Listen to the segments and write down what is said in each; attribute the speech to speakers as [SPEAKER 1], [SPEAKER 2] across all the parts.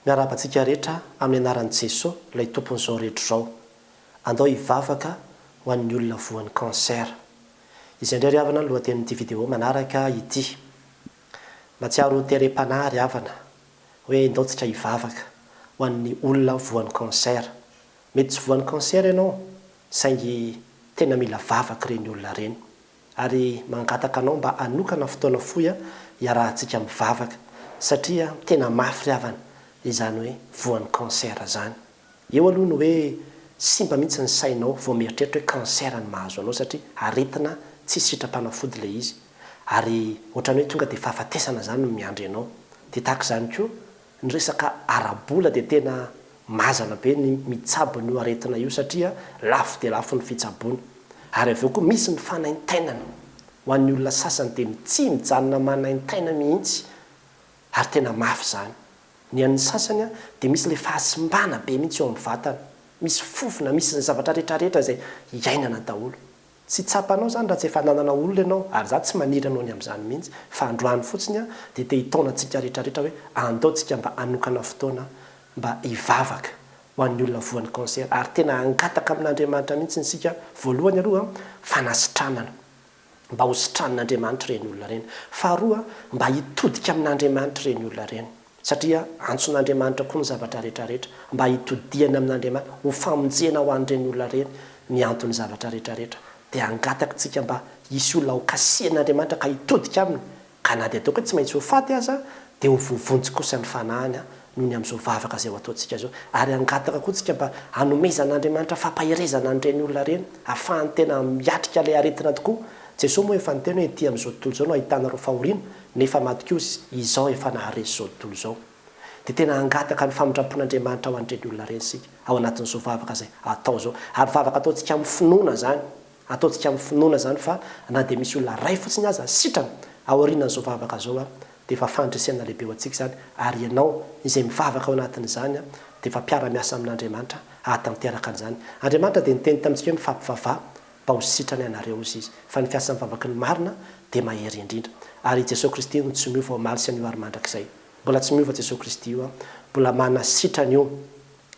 [SPEAKER 1] miarabantsika rehetra amin'ny anaran'i Jesosy ilay tompon'izao rehetra izao andao hivavaka ho an'ny olona voan'ny kansera. Izay indray ry havana ny lohatenin'ity vidéo manaraka ity. Matsiaro terem-panahy ry havana hoe ndaontsika hivavaka ho an'ny olona voan'ny kansera. Mety tsy voan'ny kansera ianao saingy tena mila vavaka ireny olona ireny. Ary mangataka anao mba hanokana fotoana fohy hiarahantsika mivavaka satria tena mafy ry havana izany hoe voan'ny kansera zany. Eo aloha ny hoe simba mihitsy ny sainao vao mieritreritra hoe kansera ny mahazo anao satria aretina tsy sitrapanafody ilay izy. Ary ohatrany hoe tonga dia fahafatesana zany no miandry anao. Dia tahaka izany koa ny resaka arabola dia tena mazana be ny mitsabo ny aretina io satria lafo dia lafo ny fitsaboana. Ary avy eo koa misy ny fanaintainana ho an'ny olona sasany dia tsy mijanona manaintaina mihitsy ary tena mafy zany. Ny an'ny sasany dia misy ilay fahasimbana be mihitsy eo amin'ny vatana. Misy fofona, misy ny zavatra rehetrarehetra izay iainana daholo. Tsy tsapanao zany raha tsy efa nanana olona ianao ary za tsy maniry anao ny amin'izany mihitsy fa androany fotsiny dia te hitaona antsika rehetrarehetra hoe andaontsika mba hanokana fotoana mba hivavaka ho an'ny olona voan'ny kansera. Ary tena angataka amin'Andriamanitra mihitsy isika voalohany aloha fanasitranana mba ho sitran'Andriamanitra ireny olona ireny. Faharoa mba hitodika amin'Andriamanitra ireny olona ireny. Satria antson'Andriamanitra koa ny zavatra rehetrarehetra mba hitodiana amin'Andriamanitra ho famonjena ho an'ireny olona ireny ny anton'ny zavatra rehetrarehetra. Dia angataka tsika mba hisy olona ho kasihan'Andriamanitra ka hitodika aminy. Ka na dia ataoko hoe tsy maintsy ho faty aza dia ho vovonjy kosa ny fanahany noho ny amin'izao vavaka izay ho ataontsika izao. Ary angataka koa tsika mba hanomezan'Andriamanitra fampahirezana an'ireny olona ireny ahafahany tena miatrika ilay aretina tokoa. Jesosy moa efa niteny hoe ety amin'izao tontolo izao no ahitanareo fahoriana nefa maty kosa izao efa naharesy izao tontolo izao. Dia tena angataka ny famindrapon'Andriamanitra ho an'ireny olona ireny sika ao anatin'izao vavaka izay atao izao. Ary vavaka ataontsika amin'ny finoana zany. Ataontsika amin'ny finoana zany fa na dia misy olona ray fotsiny aza sitrana ao aorianan'izao vavaka izao dia efa fandresena lehibe ho antsika zany. Ary ianao izay mivavaka ao anatin'izany dia efa mpiara-miasa amin'Andriamanitra hahatanteraka an'izany. Andriamanitra dia niteny tamintsika hoe mifampivavah mba ho sitrany ianareo izy. Fa ny fiasa mivavaka ny marina dia mahery indrindra. Ary Jesosy Kristy no tsy miova omaly sy an'io ary mandrakizay. Mbola tsy miova Jesosy Kristy io mbola mana sitrany io,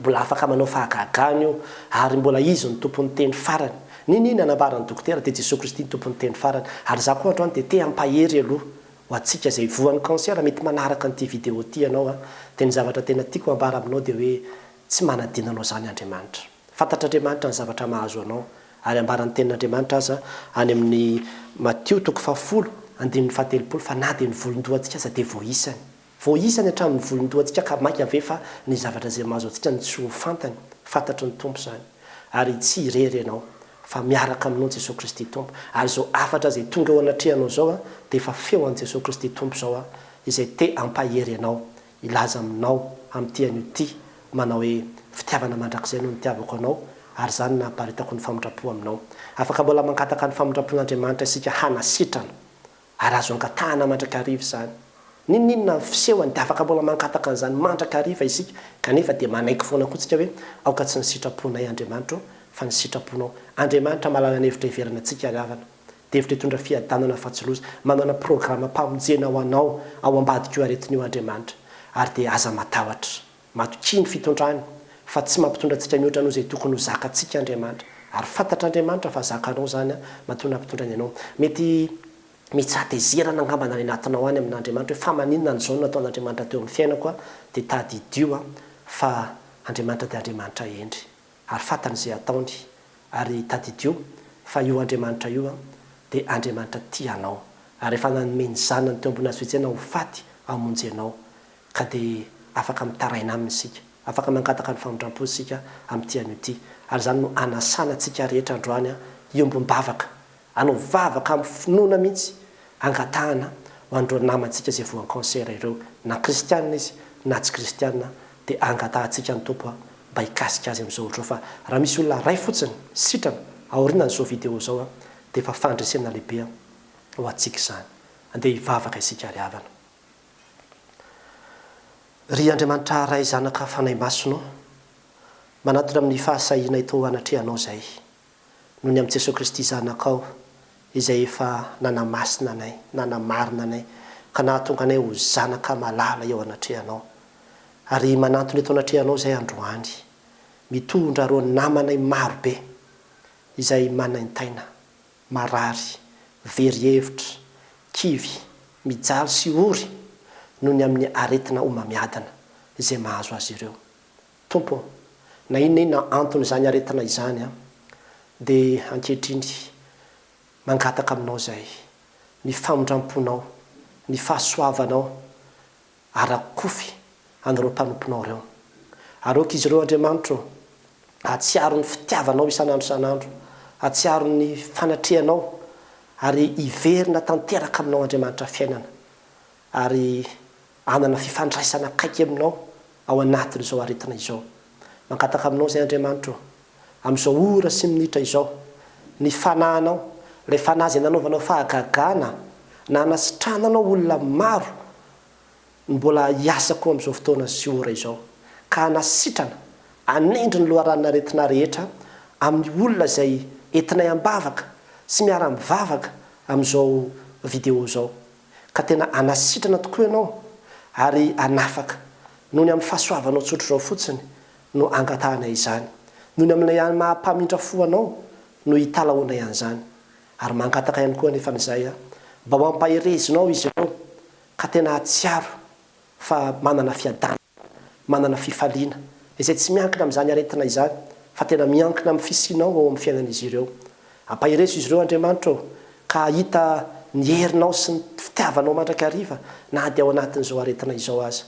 [SPEAKER 1] mbola afaka manao fahagagany io ary mbola izy ny tompon'ny teny farany. Nini anambarany dokotera dia Jesosy Kristy ny tompon'ny teny farany. Ary za koa androany dia te hampahery aloha ho antsika izay voan'ny kansera mety manaraka an'ity vidéo ity ianao dia ny zavatra tena tiako ambara aminao dia hoe tsy manadinanao zany Andriamanitra. Fantatr'Andriamanitra ny zavatra mahazo anao. Ary ambaran'ny tenin'Andriamanitra aza any amin'ny Matio 10:17 fa na dia ny volondohantsika aza dia voaisany. Voaisany hatramin'ny volondohantsika ka maika ave fa ny zavatra izay mahazo antsika ny tsy ho fantany. Fantatry ny tompo zany. Ary tsy irery ianao fa miaraka aminao Jesosy Kristy tompo. Ary izao afatra izay tonga ao anatrehanao zao dia efa feo an'i Jesosy Kristy tompo zao izay te hampahery ianao, ilaza aminao amin'ity an'io ity manao hoe fitiavana mandrakizay no nitiavako anao. Ary zany namparitako ny famindrapo aminao. Afaka mbola mangataka ny famindrapon'Andriamanitra isika hanasitrana. Ary azo angatahana mandrakariva zany. Ninona fisehony dia afaka mbola mangataka an'izany mandrakariva isika. Kanefa dia manaiky foana koa tsika hoe aoka tsy ny sitraponay Andriamanitra fa ny sitraponao. Andriamanitra mahalala ny hevitra hiverana antsika ry havana. Dia hevitra hitondra fiadanana fahatsiloza. Manana programa mpamonjena ho anao ao ambadika io aretin'io Andriamanitra. Ary dia aza matahotra. Matokia ny fitondrany. Fa tsy mampitondra antsika mihoatra noho izay tokony ho zakantsika Andriamanitra. Ary fantatr'Andriamanitra fa zakanao zany mahatonga hampitondrany ianao. Mety mitsatezerana angamba any anatinao any amin'Andriamanitra hoe fa maninona an'izao no nataon'Andriamanitra teo amin'ny fiainako dia tady idio fa Andriamanitra dia Andriamanitra endry. Ary fantany izay ataony ary tady idio fa io Andriamanitra io dia Andriamanitra tia anao. Ary efa nanome ny zanany teo ambony hazo fijaliana ho faty hamonjy anao ka dia afaka mitaraina aminy isika. Afaka mangataka ny famindrampo isika amin'ity an'io ity. Ary zany no anasana antsika rehetra androany iombom-bavaka. Anao vavaka amin'ny finoana mihitsy angatahana ho andro namantsika izay voan'ny kansera ireo. Na kristianina izy na tsy kristianina dia angatahantsika ny tompo mba hikasika azy amin'izao ohatro. Fa raha misy olona ray fotsiny sitrana aorianan'izao vidéo zao dia efa fandresena lehibe ho antsika izany. Andeha hivavaka isika ry havana. Ry Andriamanitra ray zanaka fanahy masonao manatona amin'ny fahasahiana itao anatrehanao zay noho ny amin'i Jesosy Kristy zanakao izay efa nanamasina anay, nanamarina anay ka nahatonga anay ho zanaka malala eo anatrehanao. ary manantony eto anatrehanao zay androany mitondra ro namanay marobe izay manaintaina marary veryhevitra kivy mijaly sy ory noho ny amin'ny aretina omamiadana izay mahazo azy ireo. Tompo, na inona antony izany aretina izany dia ankehitriny mangataka aminao zay ny famondramponao, ny fahasoavanao arakofy an'ireo mpanomponao ireo. Aroka izy ireo Andriamanitro atsiaro ny fitiavanao isan'andro isan'andro, atsiaro ny fanatrehanao ary iverina tanteraka aminao Andriamanitra fiainana ary anana fifandraisana akaiky aminao ao anatin'izao aretina izao. Mangataka aminao zay Andriamanitro amin'izao ora sy minitra izao ny fanahinao, ilay fanahy izay nanaovanao fahagagana na anasitrananao olona maro mbola hiasako amin'izao fotoana sy ora izao ka anasitrana anendry ny loharanina aretina rehetra amin'ny olona izay entinay ambavaka sy miara-mivavaka amin'izao vidéo zao ka tena anasitrana tokoa ianao ary anafaka noho ny amin'ny fahasoavanao tsotro zao fotsiny no angatahanay izany, noho ny amin'ilay mahampamindra fo anao no hitalaonay an'izany ary mangataka ihany koa nefa n'izay mba mampaherezinao izy ireo ka tena atsiaro fa manana fiadana, manana fifaliana izay tsy miankina amin'izany aretina izany fa tena miankina amin'ny fisianao ao amin'ny fiainan'izy ireo. Ampaherezo izy ireo Andriamanitro ka hita ny herinao sy ny fitiavanao mandrakariva na dia ao anatin'izao aretina izao aza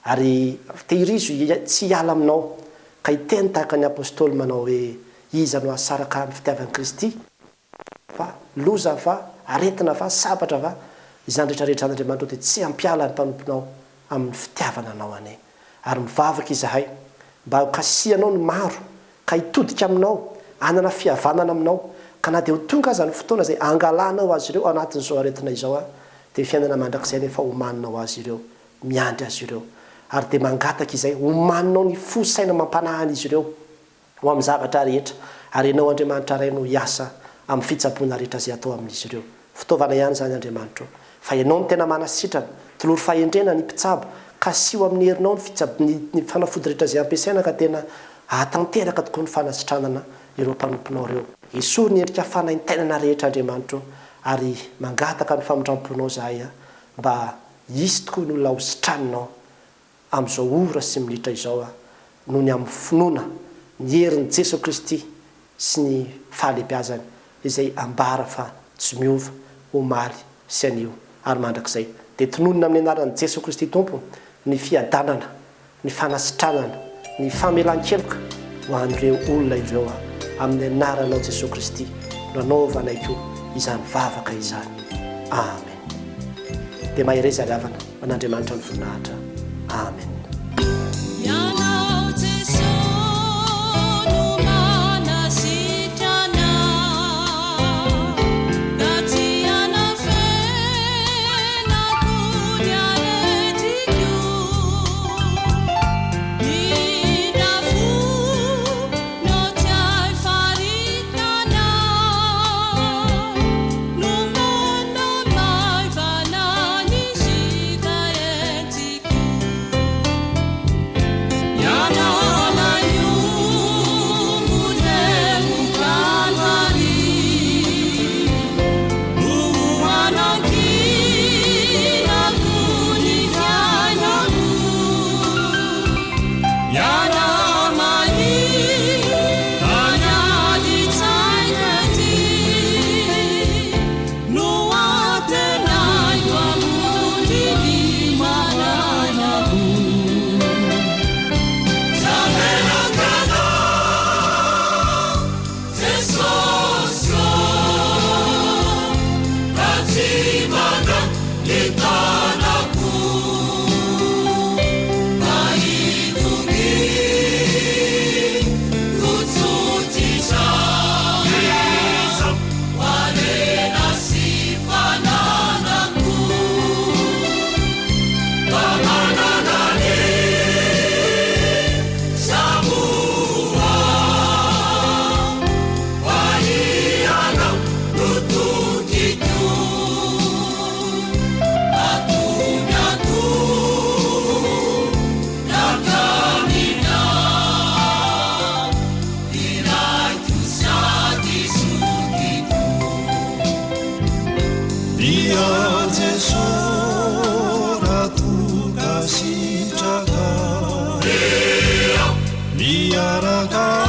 [SPEAKER 1] ary tehirizo tsy hiala aminao ka hiteny tahaka ny apôstôly manao hoe iza no asaraka amin'ny fitiavan'i Kristy fa loza va, aretina va, sabatra va, izany rehetrarehetra an'Andriamanitro dia tsy hampiala ny mpanomponao amin'ny fitiavana anao ane. Ary mivavaka izahay mba hokasianao ny maro ka hitodika aminao, anana fihavanana aminao ka na dia ho tonga aza ny fotoana izay angalanao azy ireo anatin'izao aretina izao dia fiainana mandrakizay nefa homaninao azy ireo, miandry azy ireo ary dia mangataka izay homaninao ny fo saina mampanahany izy ireo ho amin'ny zavatra rehetra ary ianao Andriamanitra ray no hiasa amin'ny fitsaboana rehetra izay atao amin'izy ireo. Fitaovana ihany izany Andriamanitro fa ianao no tena manasitrana tolory fahendrena ny mpitsabo ka sy ho amin'ny herinao ny fanafody rehetra izay ampiasaina ka tena atanteraka tokoa ny fanasitranana ireo mpanomponao ireo. Esory ny endrika fanaintainana rehetra Andriamanitro ary mangataka ny famondramponao zahay mba hisy tokoa ny olona ho sitraninao amin'izao ora sy minitra izao noho ny amin'ny finoana ny herin'i Jesosy Kristy sy ny fahalehibiazany izay ambara fa tsy miova omaly sy anio ary mandrakizay dia tononina amin'ny anaran'i Jesosy Kristy Tompo ny fiadanana, ny fanasitranana, ny famelan-keloka ho an'ireo olona ireo amin'ny anaranao Jesosy Kristy no anaovanay koa izany vavaka izany. Amen. Dia mahereza ravana an'Andriamanitra ny voninahitra. Amen.
[SPEAKER 2] miaraka